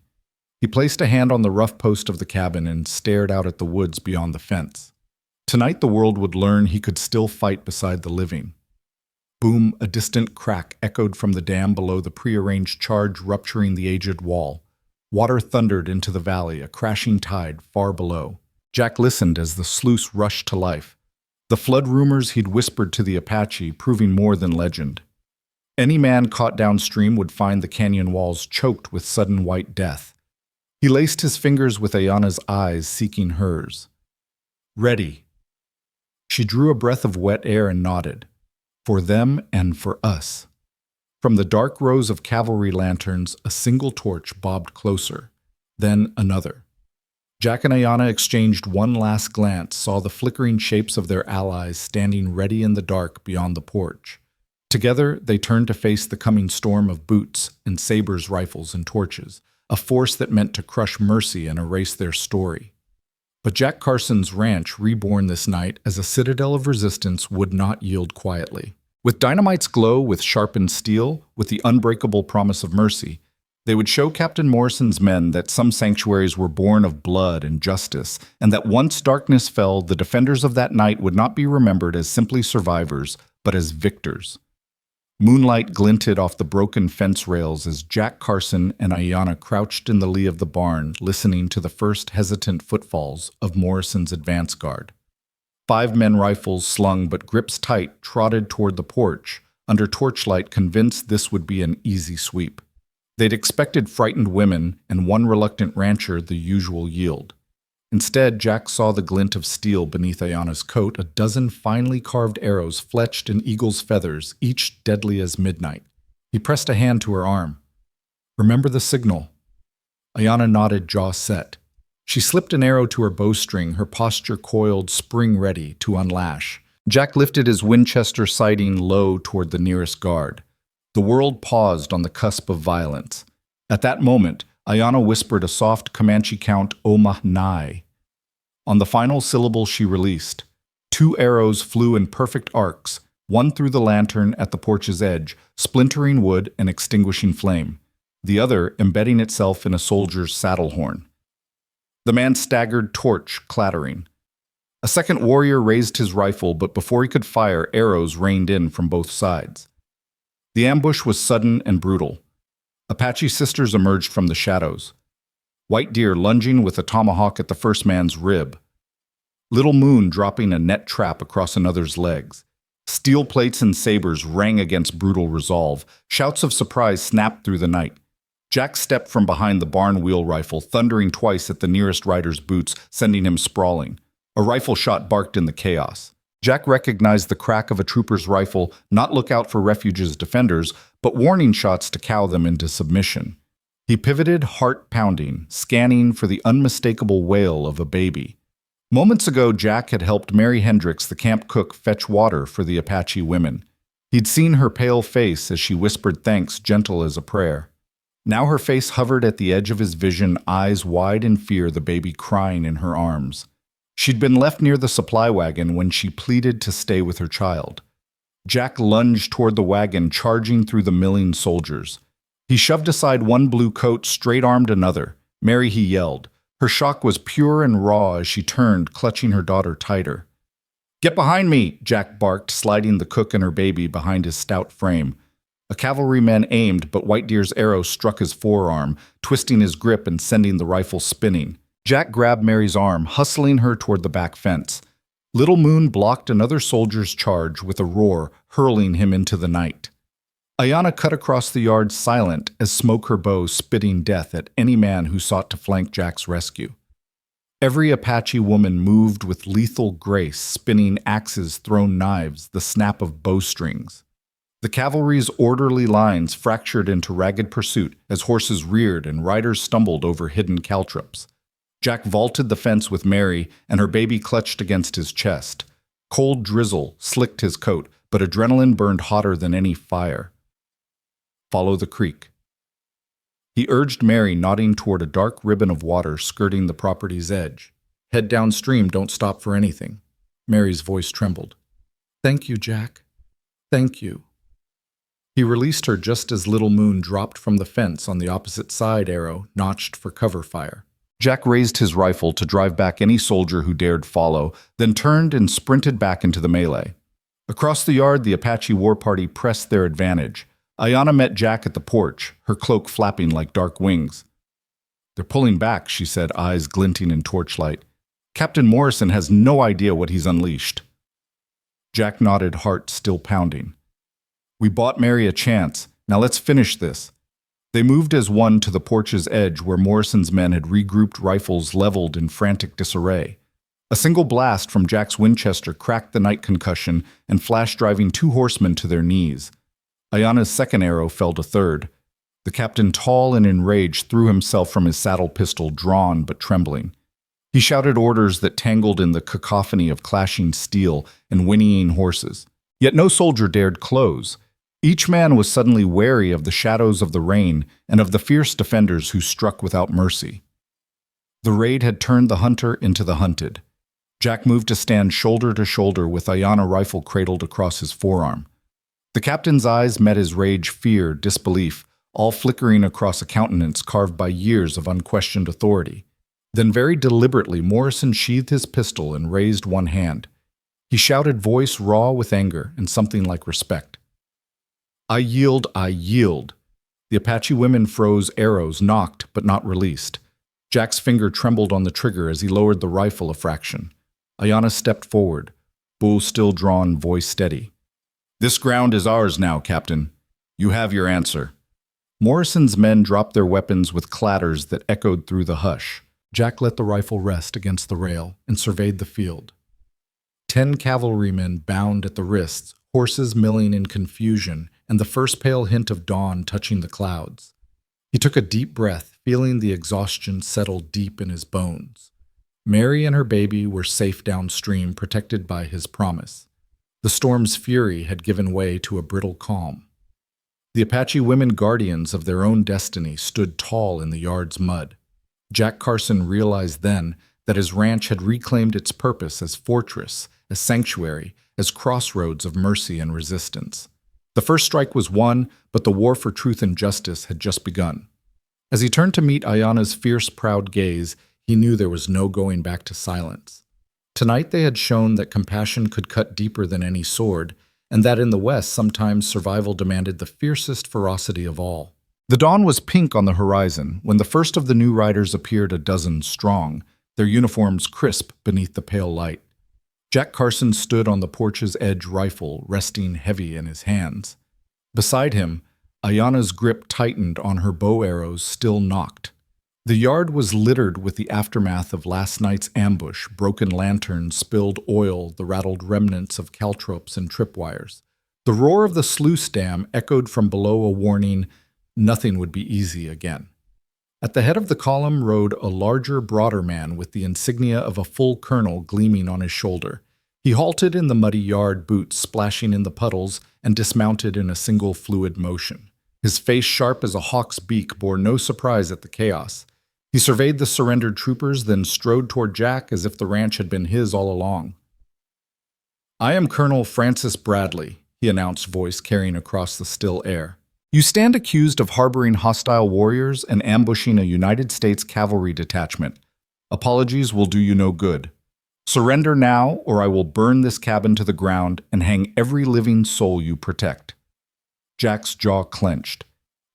He placed a hand on the rough post of the cabin and stared out at the woods beyond the fence. Tonight the world would learn he could still fight beside the living. Boom, a distant crack echoed from the dam below, the prearranged charge rupturing the aged wall. Water thundered into the valley, a crashing tide far below. Jack listened as the sluice rushed to life. The flood rumors he'd whispered to the Apache proving more than legend. Any man caught downstream would find the canyon walls choked with sudden white death. He laced his fingers with Ayanna's eyes, seeking hers. "Ready." She drew a breath of wet air and nodded. "For them and for us." From the dark rows of cavalry lanterns, a single torch bobbed closer, then another. Jack and Ayanna exchanged one last glance, saw the flickering shapes of their allies standing ready in the dark beyond the porch. Together, they turned to face the coming storm of boots and sabers, rifles, and torches, a force that meant to crush mercy and erase their story. But Jack Carson's ranch, reborn this night as a citadel of resistance, would not yield quietly. With dynamite's glow, with sharpened steel, with the unbreakable promise of mercy, They would show Captain Morrison's men that some sanctuaries were born of blood and justice, and that once darkness fell, the defenders of that night would not be remembered as simply survivors, but as victors. Moonlight glinted off the broken fence rails as Jack Carson and Ayanna crouched in the lee of the barn, listening to the first hesitant footfalls of Morrison's advance guard. 5 men, rifles slung but grips tight, trotted toward the porch, under torchlight, convinced this would be an easy sweep. They'd expected frightened women and one reluctant rancher the usual yield. Instead, Jack saw the glint of steel beneath Ayanna's coat, a dozen finely carved arrows fletched in eagle's feathers, each deadly as midnight. He pressed a hand to her arm. "Remember the signal." Ayanna nodded, jaw set. She slipped an arrow to her bowstring, her posture coiled, spring-ready to unlash. Jack lifted his Winchester sighting low toward the nearest guard. The world paused on the cusp of violence. At that moment, Ayanna whispered a soft Comanche count, "Omah-nai." On the final syllable she released. 2 arrows flew in perfect arcs, one through the lantern at the porch's edge, splintering wood and extinguishing flame, the other embedding itself in a soldier's saddle horn. The man staggered, torch clattering. A second warrior raised his rifle, but before he could fire, arrows rained in from both sides. The ambush was sudden and brutal. Apache sisters emerged from the shadows. White Deer lunging with a tomahawk at the first man's rib. Little Moon dropping a net trap across another's legs. Steel plates and sabers rang against brutal resolve. Shouts of surprise snapped through the night. Jack stepped from behind the barn wheel rifle, thundering twice at the nearest rider's boots, sending him sprawling. A rifle shot barked in the chaos. Jack recognized the crack of a trooper's rifle, not look out for refuge's defenders, but warning shots to cow them into submission. He pivoted, heart pounding, scanning for the unmistakable wail of a baby. Moments ago, Jack had helped Mary Hendricks, the camp cook, fetch water for the Apache women. He'd seen her pale face as she whispered thanks, gentle as a prayer. Now her face hovered at the edge of his vision, eyes wide in fear, the baby crying in her arms. She'd been left near the supply wagon when she pleaded to stay with her child. Jack lunged toward the wagon, charging through the milling soldiers. He shoved aside one blue coat, straight-armed another. "Mary," he yelled. Her shock was pure and raw as she turned, clutching her daughter tighter. "Get behind me!" Jack barked, sliding the cook and her baby behind his stout frame. A cavalryman aimed, but White Deer's arrow struck his forearm, twisting his grip and sending the rifle spinning. Jack grabbed Mary's arm, hustling her toward the back fence. Little Moon blocked another soldier's charge with a roar, hurling him into the night. Ayanna cut across the yard silent as smoke her bow, spitting death at any man who sought to flank Jack's rescue. Every Apache woman moved with lethal grace, spinning axes, thrown knives, the snap of bowstrings. The cavalry's orderly lines fractured into ragged pursuit as horses reared and riders stumbled over hidden caltrops. Jack vaulted the fence with Mary, and her baby clutched against his chest. Cold drizzle slicked his coat, but adrenaline burned hotter than any fire. "Follow the creek." He urged Mary, nodding toward a dark ribbon of water skirting the property's edge. "Head downstream, don't stop for anything." Mary's voice trembled. "Thank you, Jack. Thank you." He released her just as Little Moon dropped from the fence on the opposite side, arrow notched for cover fire. Jack raised his rifle to drive back any soldier who dared follow, then turned and sprinted back into the melee. Across the yard, the Apache war party pressed their advantage. Ayanna met Jack at the porch, her cloak flapping like dark wings. "They're pulling back," she said, eyes glinting in torchlight. "Captain Morrison has no idea what he's unleashed." Jack nodded, heart still pounding. "We bought Mary a chance. Now let's finish this." They moved as one to the porch's edge where Morrison's men had regrouped, rifles leveled in frantic disarray. A single blast from Jack's Winchester cracked the night concussion and flashed, driving 2 horsemen to their knees. Ayanna's second arrow felled a third. The captain, tall and enraged, threw himself from his saddle pistol, drawn but trembling. He shouted orders that tangled in the cacophony of clashing steel and whinnying horses. Yet no soldier dared close. Each man was suddenly wary of the shadows of the rain and of the fierce defenders who struck without mercy. The raid had turned the hunter into the hunted. Jack moved to stand shoulder to shoulder with Ayanna rifle cradled across his forearm. The captain's eyes met his rage, fear, disbelief, all flickering across a countenance carved by years of unquestioned authority. Then very deliberately Morrison sheathed his pistol and raised one hand. He shouted, voice raw with anger and something like respect. I yield, I yield. The Apache women froze, arrows knocked but not released. Jack's finger trembled on the trigger as he lowered the rifle a fraction. Ayanna stepped forward, bow still drawn, voice steady. This ground is ours now, Captain. You have your answer. Morrison's men dropped their weapons with clatters that echoed through the hush. Jack let the rifle rest against the rail and surveyed the field. 10 cavalrymen bound at the wrists, horses milling in confusion, and the first pale hint of dawn touching the clouds. He took a deep breath, feeling the exhaustion settle deep in his bones. Mary and her baby were safe downstream, protected by his promise. The storm's fury had given way to a brittle calm. The Apache women, guardians of their own destiny, stood tall in the yard's mud. Jack Carson realized then that his ranch had reclaimed its purpose as fortress, as sanctuary, as crossroads of mercy and resistance. The first strike was won, but the war for truth and justice had just begun. As he turned to meet Ayanna's fierce, proud gaze, he knew there was no going back to silence. Tonight they had shown that compassion could cut deeper than any sword, and that in the West sometimes survival demanded the fiercest ferocity of all. The dawn was pink on the horizon when the first of the new riders appeared a dozen strong, their uniforms crisp beneath the pale light. Jack Carson stood on the porch's edge, rifle resting heavy in his hands. Beside him, Ayanna's grip tightened on her bow arrows still nocked. The yard was littered with the aftermath of last night's ambush, broken lanterns, spilled oil, the rattled remnants of caltrops and tripwires. The roar of the sluice dam echoed from below, a warning nothing would be easy again. At the head of the column rode a larger, broader man with the insignia of a full colonel gleaming on his shoulder. He halted in the muddy yard, boots splashing in the puddles, and dismounted in a single fluid motion. His face, sharp as a hawk's beak, bore no surprise at the chaos. He surveyed the surrendered troopers, then strode toward Jack as if the ranch had been his all along. I am Colonel Francis Bradley, he announced, voice carrying across the still air. You stand accused of harboring hostile warriors and ambushing a United States cavalry detachment. Apologies will do you no good. Surrender now, or I will burn this cabin to the ground and hang every living soul you protect. Jack's jaw clenched.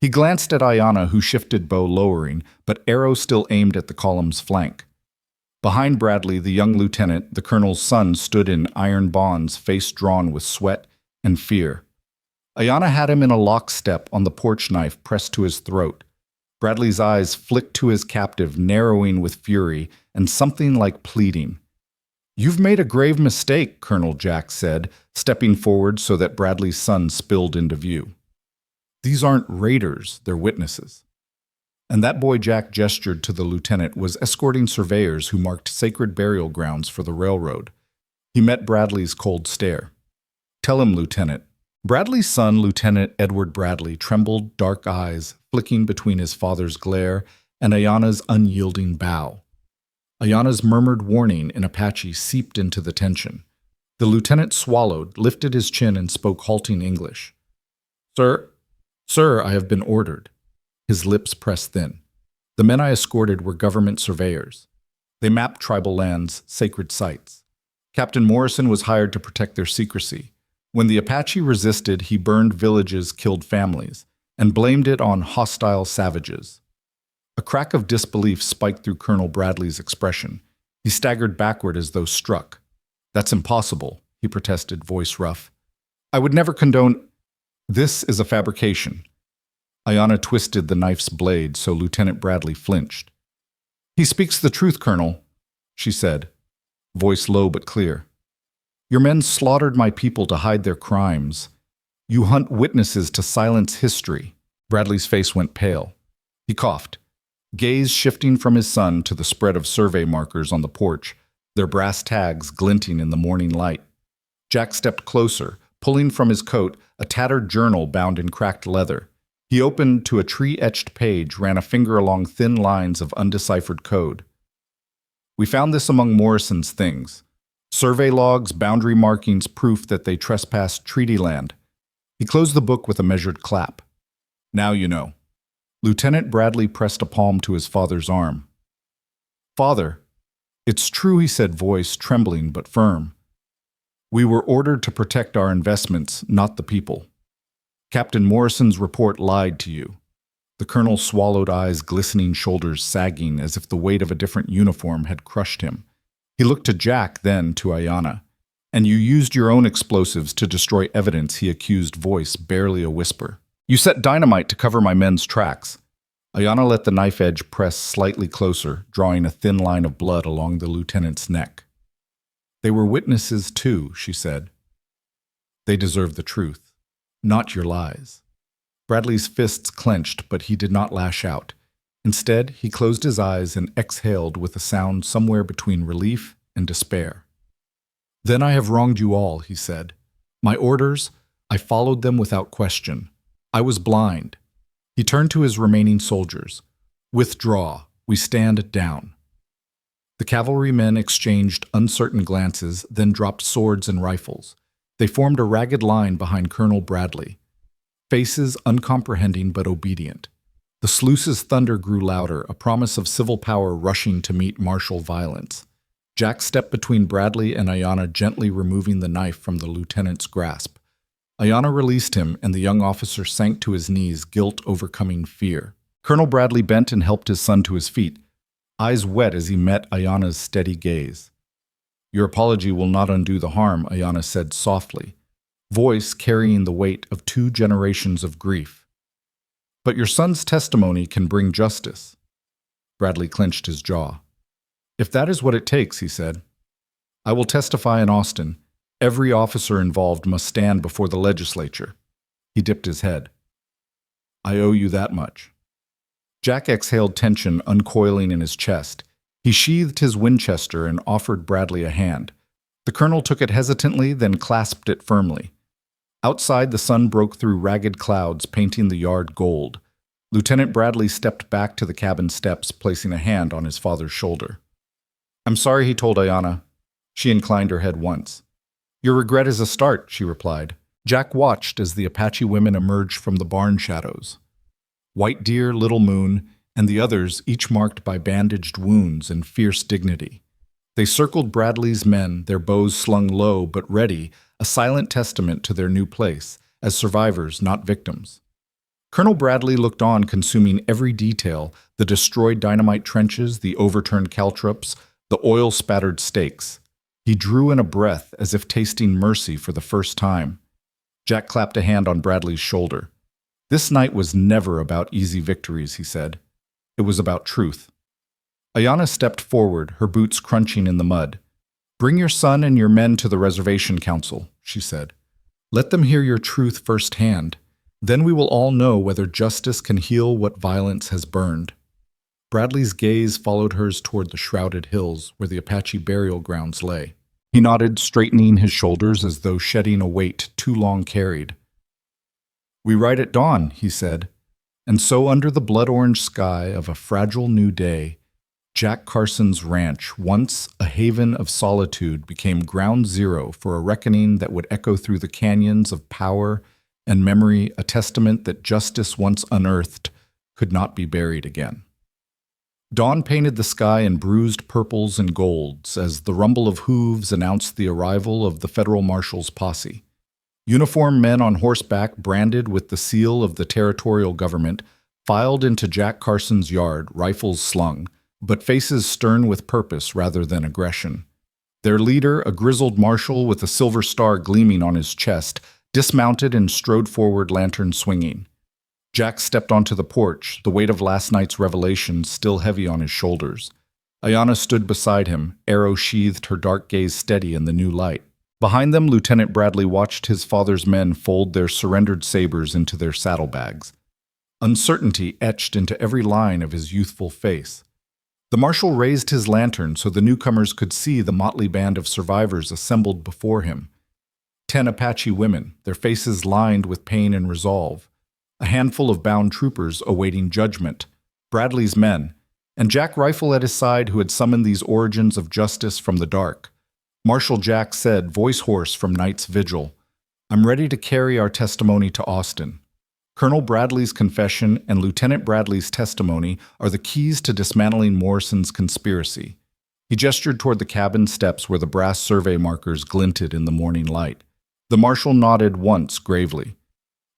He glanced at Ayanna, who shifted bow lowering, but arrow still aimed at the column's flank. Behind Bradley, the young lieutenant, the colonel's son, stood in iron bonds, face drawn with sweat and fear. Ayanna had him in a lockstep on the porch knife pressed to his throat. Bradley's eyes flicked to his captive, narrowing with fury and something like pleading. You've made a grave mistake, Colonel Jack said, stepping forward so that Bradley's son spilled into view. These aren't raiders, they're witnesses. And that boy, Jack gestured to the lieutenant, was escorting surveyors who marked sacred burial grounds for the railroad. He met Bradley's cold stare. Tell him, Lieutenant. Bradley's son, Lieutenant Edward Bradley, trembled, dark eyes flicking between his father's glare and Ayanna's unyielding bow. Ayanna's murmured warning in Apache seeped into the tension. The lieutenant swallowed, lifted his chin, and spoke halting English. Sir, I have been ordered. His lips pressed thin. The men I escorted were government surveyors. They mapped tribal lands, sacred sites. Captain Morrison was hired to protect their secrecy. When the Apache resisted, he burned villages, killed families, and blamed it on hostile savages. A crack of disbelief spiked through Colonel Bradley's expression. He staggered backward as though struck. That's impossible, he protested, voice rough. I would never condone— This is a fabrication. Ayanna twisted the knife's blade so Lieutenant Bradley flinched. He speaks the truth, Colonel, she said, voice low but clear. Your men slaughtered my people to hide their crimes. You hunt witnesses to silence history. Bradley's face went pale. He coughed, gaze shifting from his son to the spread of survey markers on the porch, their brass tags glinting in the morning light. Jack stepped closer, pulling from his coat a tattered journal bound in cracked leather. He opened to a tree-etched page, ran a finger along thin lines of undeciphered code. We found this among Morrison's things. Survey logs, boundary markings, proof that they trespassed treaty land. He closed the book with a measured clap. Now you know. Lieutenant Bradley pressed a palm to his father's arm. "Father, it's true," he said, voice trembling but firm. "We were ordered to protect our investments, not the people. Captain Morrison's report lied to you." The colonel swallowed, eyes glistening, shoulders sagging as if the weight of a different uniform had crushed him. He looked to Jack, then to Ayanna. "And you used your own explosives to destroy evidence," he accused, voice barely a whisper. "You set dynamite to cover my men's tracks." Ayanna let the knife edge press slightly closer, drawing a thin line of blood along the lieutenant's neck. "They were witnesses too," she said. "They deserve the truth, not your lies." Bradley's fists clenched, but he did not lash out. Instead, he closed his eyes and exhaled with a sound somewhere between relief and despair. "Then I have wronged you all," he said. "My orders, I followed them without question. I was blind." He turned to his remaining soldiers. "Withdraw. We stand down." The cavalrymen exchanged uncertain glances, then dropped swords and rifles. They formed a ragged line behind Colonel Bradley, faces uncomprehending but obedient. The sluice's thunder grew louder, a promise of civil power rushing to meet martial violence. Jack stepped between Bradley and Ayanna, gently removing the knife from the lieutenant's grasp. Ayanna released him, and the young officer sank to his knees, guilt overcoming fear. Colonel Bradley bent and helped his son to his feet, eyes wet as he met Ayanna's steady gaze. "Your apology will not undo the harm," Ayanna said softly, voice carrying the weight of 2 generations of grief. "But your son's testimony can bring justice." Bradley clenched his jaw. "If that is what it takes," he said, "I will testify in Austin. Every officer involved must stand before the legislature." He dipped his head. "I owe you that much." Jack exhaled, tension uncoiling in his chest. He sheathed his Winchester and offered Bradley a hand. The colonel took it hesitantly, then clasped it firmly. Outside, the sun broke through ragged clouds, painting the yard gold. Lieutenant Bradley stepped back to the cabin steps, placing a hand on his father's shoulder. "I'm sorry," he told Ayanna. She inclined her head once. "Your regret is a start," she replied. Jack watched as the Apache women emerged from the barn shadows. White Deer, Little Moon, and the others, each marked by bandaged wounds and fierce dignity. They circled Bradley's men, their bows slung low but ready, a silent testament to their new place, as survivors, not victims. Colonel Bradley looked on, consuming every detail: the destroyed dynamite trenches, the overturned caltrops, the oil-spattered stakes. He drew in a breath, as if tasting mercy for the first time. Jack clapped a hand on Bradley's shoulder. "This night was never about easy victories," he said. "It was about truth." Ayanna stepped forward, her boots crunching in the mud. "Bring your son and your men to the reservation council," she said. "Let them hear your truth firsthand. Then we will all know whether justice can heal what violence has burned." Bradley's gaze followed hers toward the shrouded hills where the Apache burial grounds lay. He nodded, straightening his shoulders as though shedding a weight too long carried. "We ride at dawn," he said. And so under the blood-orange sky of a fragile new day, Jack Carson's ranch, once a haven of solitude, became ground zero for a reckoning that would echo through the canyons of power and memory, a testament that justice once unearthed could not be buried again. Dawn painted the sky in bruised purples and golds as the rumble of hooves announced the arrival of the federal marshal's posse. Uniformed men on horseback, branded with the seal of the territorial government, filed into Jack Carson's yard, rifles slung, but faces stern with purpose rather than aggression. Their leader, a grizzled marshal with a silver star gleaming on his chest, dismounted and strode forward, lantern swinging. Jack stepped onto the porch, the weight of last night's revelations still heavy on his shoulders. Ayanna stood beside him, arrow sheathed, her dark gaze steady in the new light. Behind them, Lieutenant Bradley watched his father's men fold their surrendered sabers into their saddlebags. Uncertainty etched into every line of his youthful face. The marshal raised his lantern so the newcomers could see the motley band of survivors assembled before him. 10 Apache women, their faces lined with pain and resolve. A handful of bound troopers awaiting judgment. Bradley's men, and Jack Rifle at his side, who had summoned these origins of justice from the dark. Marshal Jack said, voice hoarse from night's vigil, "I'm ready to carry our testimony to Austin. Colonel Bradley's confession and Lieutenant Bradley's testimony are the keys to dismantling Morrison's conspiracy. He gestured toward the cabin steps where the brass survey markers glinted in the morning light. The marshal nodded once gravely.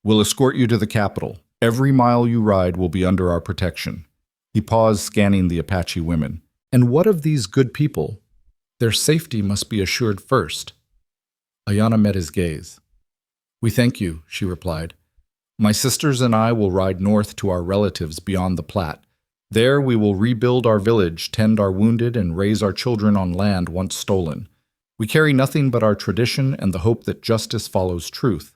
"We'll escort you to the capital. Every mile you ride will be under our protection." He paused, scanning the Apache women. "And what of these good people? Their safety must be assured first." Ayanna met his gaze. "We thank you," she replied. "My sisters and I will ride north to our relatives beyond the Platte. There we will rebuild our village, tend our wounded, and raise our children on land once stolen. We carry nothing but our tradition and the hope that justice follows truth."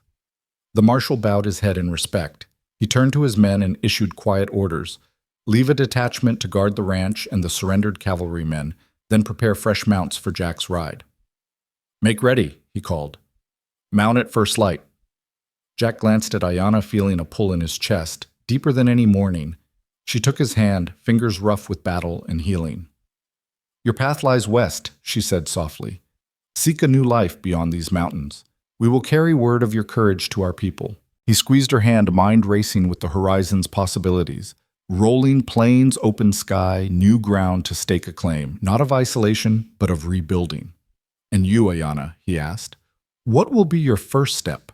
The marshal bowed his head in respect. He turned to his men and issued quiet orders. "Leave a detachment to guard the ranch and the surrendered cavalrymen, then prepare fresh mounts for Jack's ride." "Make ready," he called. "Mount at first light." Jack glanced at Ayanna, feeling a pull in his chest, deeper than any morning. She took his hand, fingers rough with battle and healing. "Your path lies west," she said softly. "Seek a new life beyond these mountains. We will carry word of your courage to our people." He squeezed her hand, mind racing with the horizon's possibilities. Rolling plains, open sky, new ground to stake a claim, not of isolation, but of rebuilding. "And you, Ayanna," he asked, "what will be your first step?"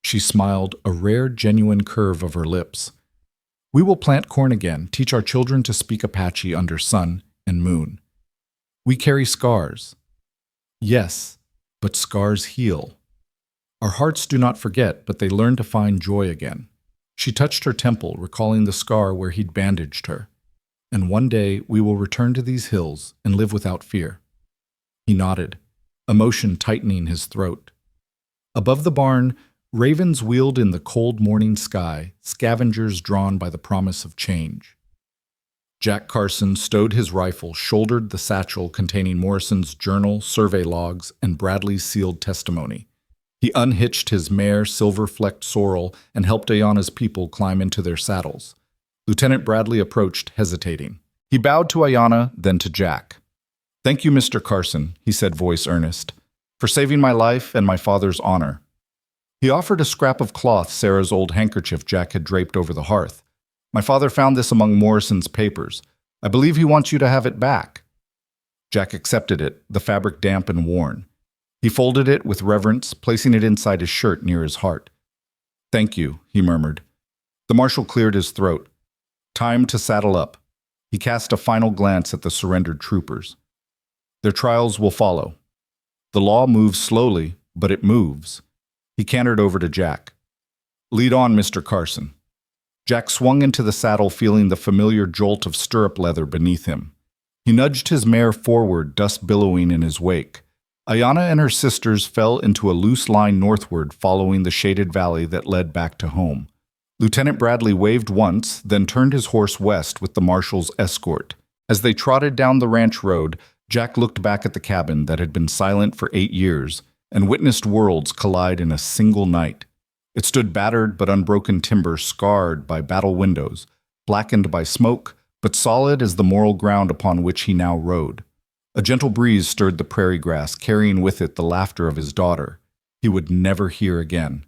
She smiled, a rare, genuine curve of her lips. "We will plant corn again, teach our children to speak Apache under sun and moon. We carry scars. Yes, but scars heal. Our hearts do not forget, but they learn to find joy again." She touched her temple, recalling the scar where he'd bandaged her. "And one day we will return to these hills and live without fear." He nodded, emotion tightening his throat. Above the barn, ravens wheeled in the cold morning sky, scavengers drawn by the promise of change. Jack Carson stowed his rifle, shouldered the satchel containing Morrison's journal, survey logs, and Bradley's sealed testimony. He unhitched his mare, silver-flecked sorrel, and helped Ayanna's people climb into their saddles. Lieutenant Bradley approached, hesitating. He bowed to Ayanna, then to Jack. "Thank you, Mr. Carson," he said, voice earnest, "for saving my life and my father's honor." He offered a scrap of cloth, Sarah's old handkerchief Jack had draped over the hearth. "My father found this among Morrison's papers. I believe he wants you to have it back." Jack accepted it, the fabric damp and worn. He folded it with reverence, placing it inside his shirt near his heart. "Thank you," he murmured. The marshal cleared his throat. Time to saddle up. He cast a final glance at the surrendered troopers. Their trials will follow. The law moves slowly, but it moves. He cantered over to Jack. "Lead on, Mr. Carson." Jack swung into the saddle, feeling the familiar jolt of stirrup leather beneath him. He nudged his mare forward, dust billowing in his wake. Ayanna and her sisters fell into a loose line northward, following the shaded valley that led back to home. Lieutenant Bradley waved once, then turned his horse west with the marshal's escort. As they trotted down the ranch road, Jack looked back at the cabin that had been silent for 8 years and witnessed worlds collide in a single night. It stood battered but unbroken timber, scarred by battle windows, blackened by smoke, but solid as the moral ground upon which he now rode. A gentle breeze stirred the prairie grass, carrying with it the laughter of his daughter. He would never hear again.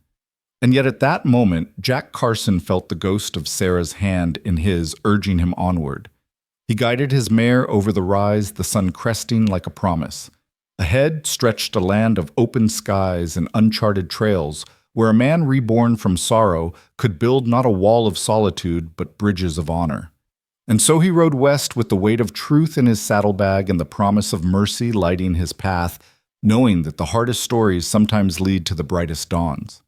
And yet at that moment, Jack Carson felt the ghost of Sarah's hand in his, urging him onward. He guided his mare over the rise, the sun cresting like a promise. Ahead stretched a land of open skies and uncharted trails, where a man reborn from sorrow could build not a wall of solitude, but bridges of honor. And so he rode west with the weight of truth in his saddlebag and the promise of mercy lighting his path, knowing that the hardest stories sometimes lead to the brightest dawns.